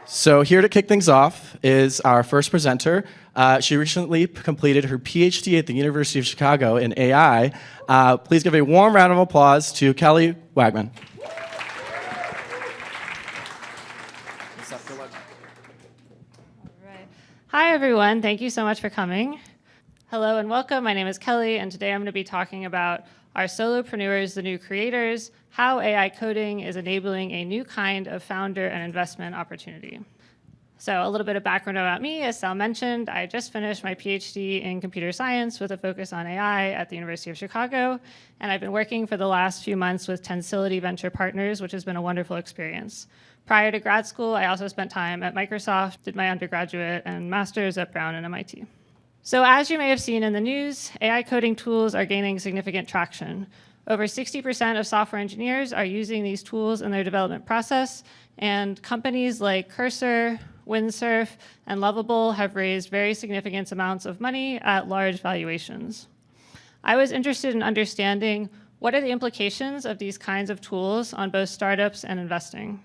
So here to kick things off is our first presenter. She recently completed her Ph.D. at the University of Chicago in AI. Please give a warm round of applause to Kelly Wagman. Hi, everyone. Thank you so much for coming. Hello and welcome. My name is Kelly, and today I'm going to be talking about our solopreneurs, the new creators, how AI coding is enabling a new kind of founder and investment opportunity. So a little bit of background about me. As Sal mentioned, I just finished my PhD in computer science with a focus on AI at the University of Chicago, and I've been working for the last few months with Tensility Venture Partners, which has been a wonderful experience. Prior to grad school, I also spent time at Microsoft, did my undergraduate and master's at Brown and MIT. So as you may have seen in the news, AI coding tools are gaining significant traction. Over 60% of software engineers are using these tools in their development process, and companies like Cursor, Windsurf, and Lovable have raised very significant amounts of money at large valuations. I was interested in understanding what are the implications of these kinds of tools on both startups and investing.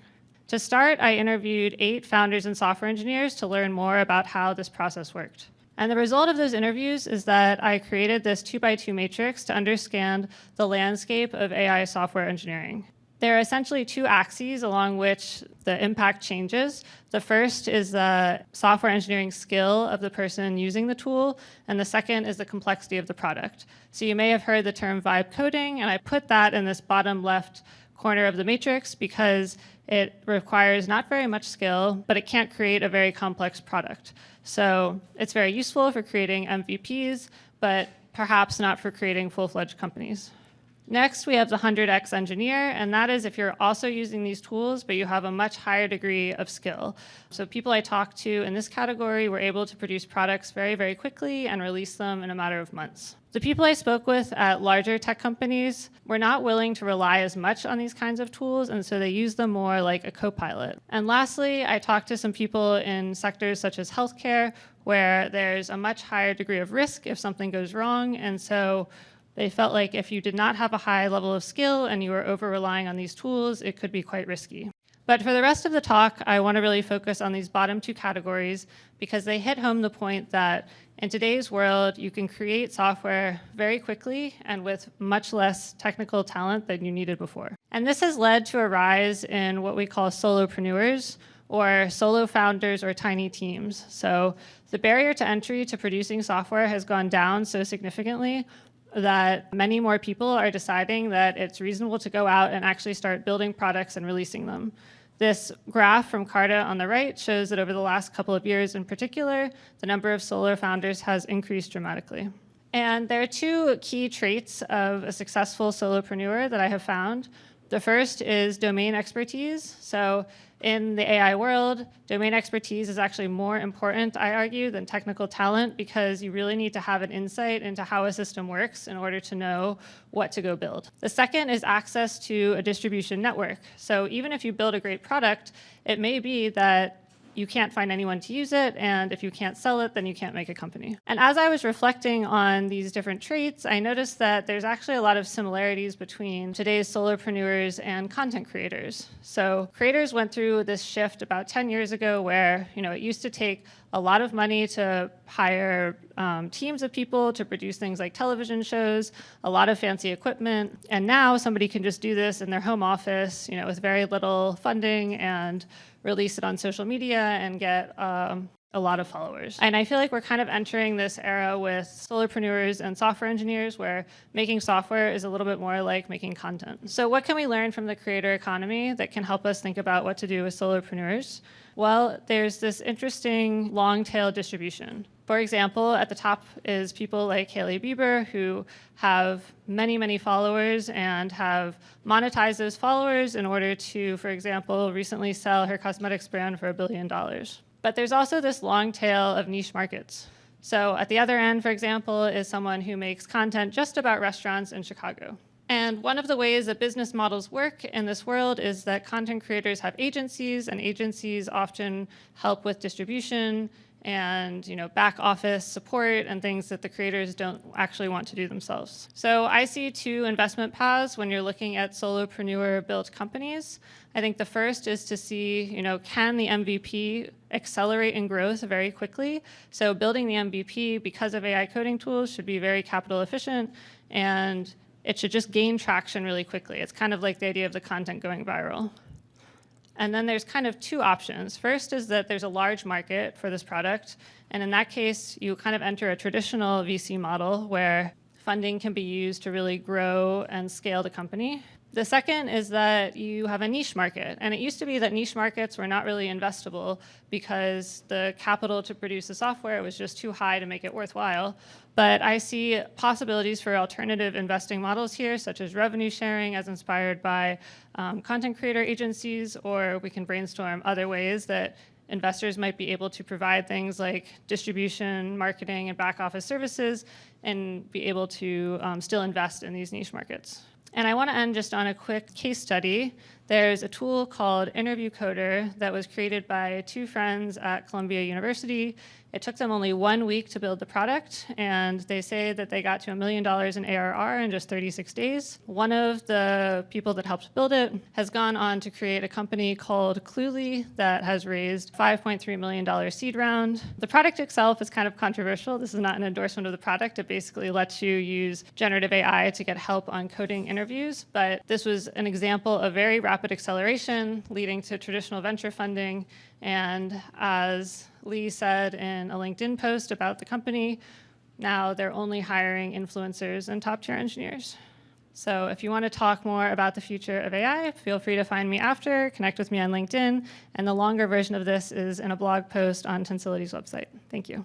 To start, I interviewed 8 founders and software engineers to learn more about how this process worked. And the result of those interviews is that I created this 2x2 matrix to understand the landscape of AI software engineering. There are essentially 2 axes along which the impact changes. The first is the software engineering skill of the person using the tool, and the second is the complexity of the product. So you may have heard the term vibe coding, and I put that in this bottom left corner of the matrix because it requires not very much skill, but it can't create a very complex product. So it's very useful for creating MVPs, but perhaps not for creating full-fledged companies. Next, we have the 100x engineer, and that is if you're also using these tools, but you have a much higher degree of skill. So people I talked to in this category were able to produce products very, very quickly and release them in a matter of months. The people I spoke with at larger tech companies were not willing to rely as much on these kinds of tools, and so they use them more like a co-pilot. And lastly, I talked to some people in sectors such as healthcare, where there's a much higher degree of risk if something goes wrong, and so they felt like if you did not have a high level of skill and you were over-relying on these tools, it could be quite risky. But for the rest of the talk, I want to really focus on these bottom 2 categories because they hit home the point that in today's world, you can create software very quickly and with much less technical talent than you needed before. And this has led to a rise in what we call solopreneurs, or solo founders or tiny teams. So the barrier to entry to producing software has gone down so significantly that many more people are deciding that it's reasonable to go out and actually start building products and releasing them. This graph from Carta on the right shows that over the last couple of years in particular, the number of solo founders has increased dramatically. And there are 2 key traits of a successful solopreneur that I have found. The first is domain expertise. So in the AI world, domain expertise is actually more important, I argue, than technical talent because you really need to have an insight into how a system works in order to know what to go build. The second is access to a distribution network. So even if you build a great product, it may be that you can't find anyone to use it, and if you can't sell it, then you can't make a company. And as I was reflecting on these different traits, I noticed that there's actually a lot of similarities between today's solopreneurs and content creators. So creators went through this shift about 10 years ago where it used to take a lot of money to hire teams of people to produce things like television shows, a lot of fancy equipment, and now somebody can just do this in their home office with very little funding and release it on social media and get a lot of followers. And I feel like we're kind of entering this era with solopreneurs and software engineers where making software is a little bit more like making content. So what can we learn from the creator economy that can help us think about what to do with solopreneurs? Well, there's this interesting long tail distribution. For example, at the top is people like Hailey Bieber who have many, many followers and have monetized those followers in order to, for example, recently sell her cosmetics brand for $1 billion. But there's also this long tail of niche markets. So at the other end, for example, is someone who makes content just about restaurants in Chicago. And one of the ways that business models work in this world is that content creators have agencies, and agencies often help with distribution and back office support and things that the creators don't actually want to do themselves. So I see two investment paths when you're looking at solopreneur built companies. I think the first is to see, can the MVP accelerate in growth very quickly? So building the MVP because of AI coding tools should be very capital efficient, and it should just gain traction really quickly. It's kind of like the idea of the content going viral. And then there's kind of two options. First is that there's a large market for this product, and in that case, you kind of enter a traditional VC model where funding can be used to really grow and scale the company. The second is that you have a niche market, and it used to be that niche markets were not really investable because the capital to produce the software was just too high to make it worthwhile. But I see possibilities for alternative investing models here, such as revenue sharing as inspired by content creator agencies, or we can brainstorm other ways that investors might be able to provide things like distribution, marketing, and back office services, and be able to still invest in these niche markets. And I want to end just on a quick case study. There's a tool called Interview Coder that was created by two friends at Columbia University. It took them only 1 week to build the product, and they say that they got to $1 million in ARR in just 36 days. One of the people that helped build it has gone on to create a company called Cluely that has raised $5.3 million seed round. The product itself is kind of controversial. This is not an endorsement of the product. It basically lets you use generative AI to get help on coding interviews, but this was an example of very rapid acceleration leading to traditional venture funding. And as Lee said in a LinkedIn post about the company, now they're only hiring influencers and top-tier engineers. So if you want to talk more about the future of AI, feel free to find me after, connect with me on LinkedIn, and the longer version of this is in a blog post on Tensility's website. Thank you.